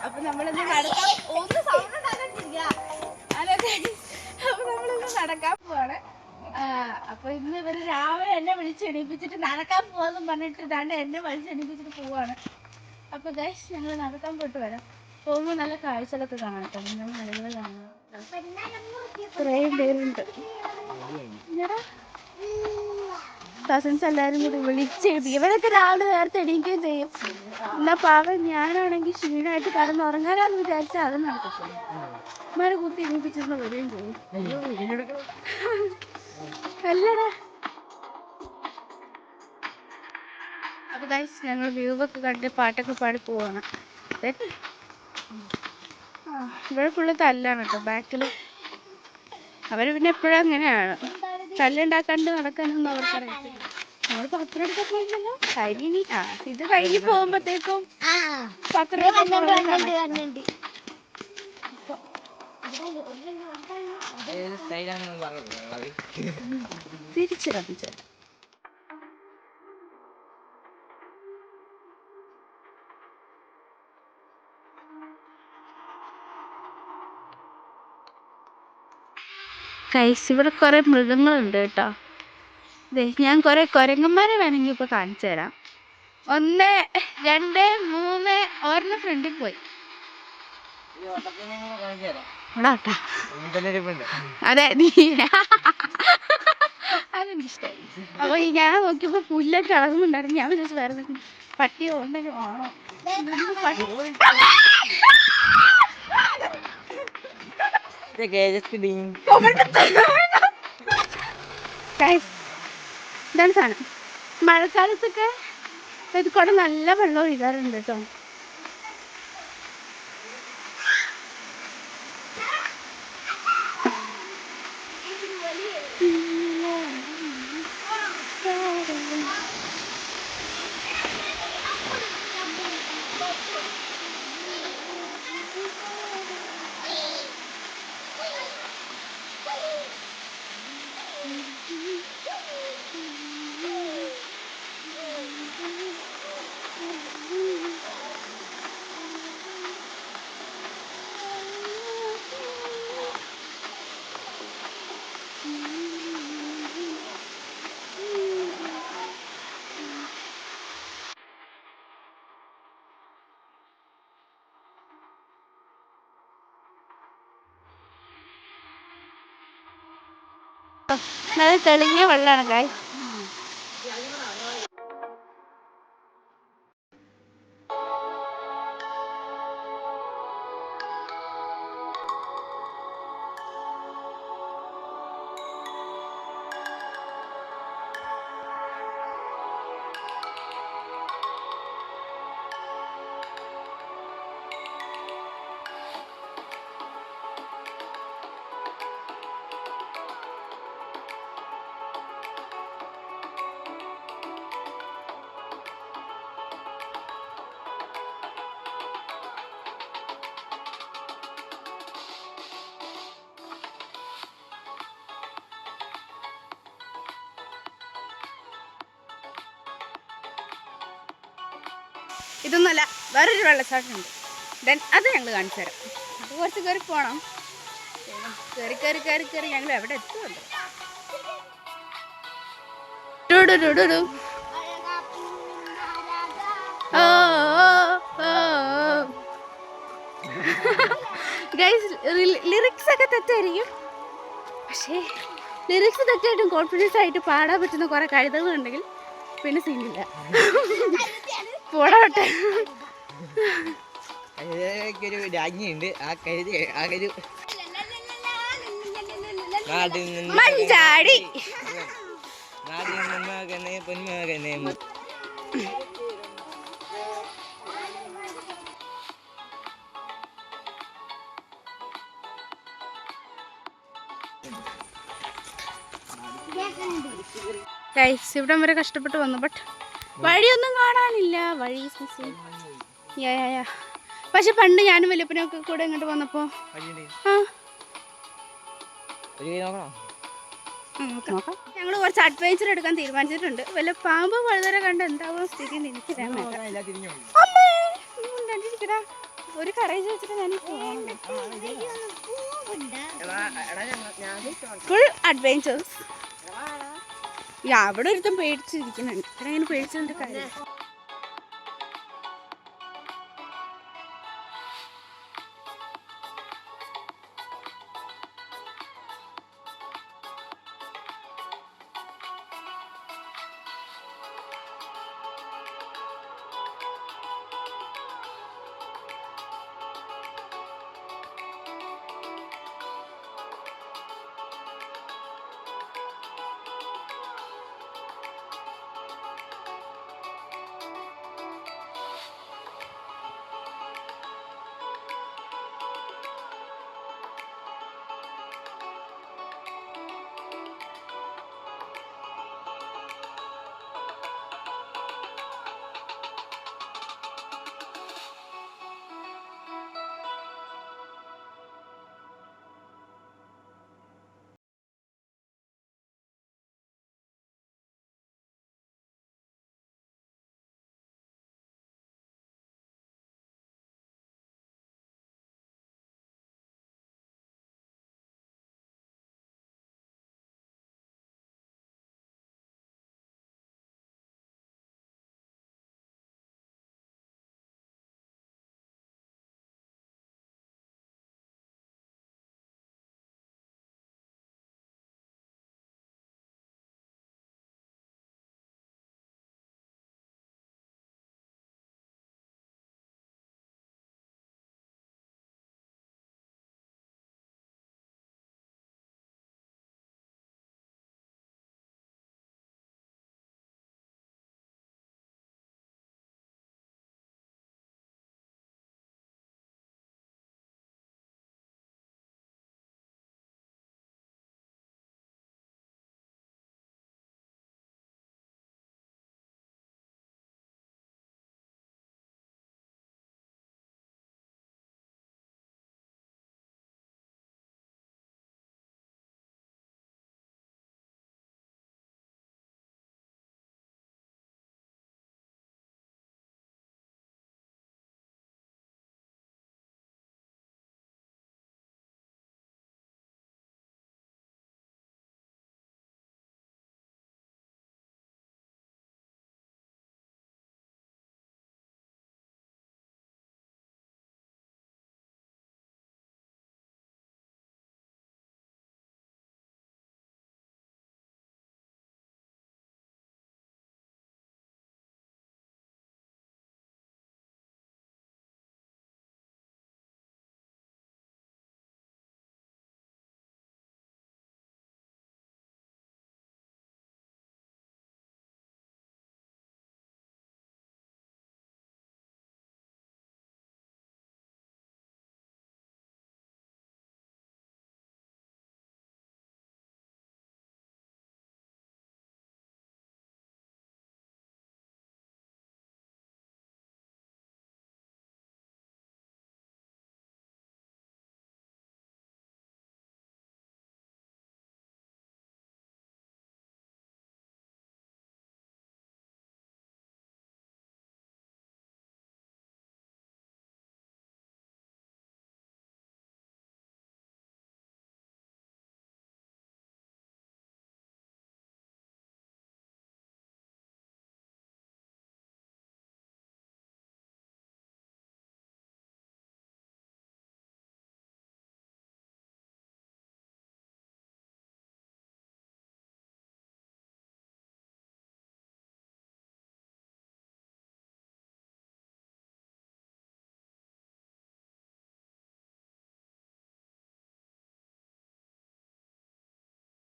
അപ്പൊ നമ്മളിന്ന് നടക്കാൻ ഒന്ന് സൗണ്ട് ഉണ്ടാക്കിട്ടില്ല. അപ്പൊ നമ്മളിന്ന് നടക്കാൻ പോവാണ്. അപ്പൊ ഇന്ന് ഇവര് രാവിലെ എന്നെ വിളിച്ചെണീപ്പിച്ചിട്ട് നടക്കാൻ പോവാന്ന് പറഞ്ഞിട്ട് ഇതാണ്ട് എന്നെ വിളിച്ചെണീപ്പിച്ചിട്ട് പോവാണ്. അപ്പൊ ഗൈസ് ഞങ്ങൾ നടക്കാൻ പോയിട്ട് വരാം. പോകുമ്പോ നല്ല കാഴ്ചകളൊക്കെ കാണാം കേട്ടോ. നിങ്ങൾ മരങ്ങൾ കാണാം. ഇത്രയും പേരുണ്ട്. കസിൻസ് എല്ലാരും കൂടി വിളിച്ചെഴുതി. ഇവരൊക്കെ രാവിലെ നേരത്തെ എണീക്കുകയും ചെയ്യും. എന്നാ പാവം ഞാനാണെങ്കിൽ ക്ഷീണമായിട്ട് കടന്നുറങ്ങാനാന്ന് വിചാരിച്ചാൽ അത് നടക്കത്തില്ല. ഇമാരെ കുത്തി എണീപ്പിച്ചിരുന്ന വരികയും ചെയ്യും. അല്ലടാ. അപ്പൊ ഗൈസ് ഞങ്ങൾ വ്യൂവൊക്കെ കണ്ട് പാട്ടൊക്കെ പാടി പോവാണ്. ഇവിടെ ഫുള്ള് തല്ലാണ് കേട്ടോ ബാക്കില്. അവര് പിന്നെ എപ്പോഴും അങ്ങനെയാണ്. തല്ലുണ്ടാക്കാണ്ട് നടക്കാനൊന്നും അവർക്കറിയത്തില്ല. നമ്മൾ പത്രം എടുക്കാൻ പോയില്ലല്ലോ. കഴിഞ്ഞി ഇത് കഴിഞ്ഞ് പോകുമ്പോഴത്തേക്കും പത്രം തിരിച്ചു കാണിച്ചു. കൈസ് ഇവിടെ കുറെ മൃഗങ്ങളുണ്ട് കേട്ടോ. ഞാൻ കുറെ കുരങ്ങന്മാരെ വേണമെങ്കിൽ ഇപ്പൊ കാണിച്ചു തരാം. 1, 2, 3 ഒരെണ്ണം ഫ്രണ്ടിൽ പോയി. അതെ നീ അതെനിക്കിഷ്ടായി. അപ്പൊ ഞാൻ നോക്കിയപ്പോ പുല്ലൊക്കെ ഇളകുന്നുണ്ടായിരുന്നു. ഞാൻ വിചാരിച്ചു വേറെ പട്ടിയോ ഉണ്ടെങ്കിലും ആണോ. ഇതാണ് സാധനം. മഴക്കാലത്തൊക്കെ ഇത് കൂടെ നല്ല വെള്ളം ഒഴികാറുണ്ട് കേട്ടോ. നല്ല തെളിഞ്ഞ വെള്ളമാണ് ഗായ്സ്. ഇതൊന്നുമല്ല, വേറൊരു വെള്ളച്ചാട്ടമുണ്ട്. അത് ഞങ്ങൾ കാണിച്ചു തരാം. അത് കുറച്ച് കയറി പോകണം. കയറി ഞങ്ങൾ എവിടെ എത്തുമല്ലോ. ലിറിക്സ് ഒക്കെ തെറ്റായിരിക്കും. പക്ഷേ ലിറിക്സ് തെറ്റായിട്ടും കോൺഫിഡൻസ് ആയിട്ട് പാടാൻ പറ്റുന്ന കുറെ കഴുതകളുണ്ടെങ്കിൽ പിന്നെ സീനില്ല. പോടട്ടെ. രാജ്ഞിയുണ്ട്. ആ കരുതി മഞ്ചാടി പൊന്മകനെ. ഇവിടം വരെ കഷ്ടപ്പെട്ട് വന്നു. ബട്ട് വഴിയൊന്നും കാണാനില്ല. വഴി പക്ഷെ പണ്ട് ഞാനും വല്യപ്പനൊക്കെ കൂടെ ഇങ്ങോട്ട് വന്നപ്പോ ഞങ്ങള് കുറച്ച് അഡ്വഞ്ചർ എടുക്കാൻ തീരുമാനിച്ചിട്ടുണ്ട്. വല്ല പാമ്പ് വഴുതര കണ്ട് എന്താവുന്ന സ്ഥിതി എനിക്കറിയാൻ പറ്റില്ല. നോക്കിടാ, ഒരു കറേജ് വെച്ചിട്ട് ഞാൻ ഫുൾ അഡ്വെഞ്ചേഴ്സ്. അവിടെ ഒരുത്തം പേടിച്ചിരിക്കുന്നുണ്ട്. ഇങ്ങനെ പേടിച്ചതിന്റെ കാര്യം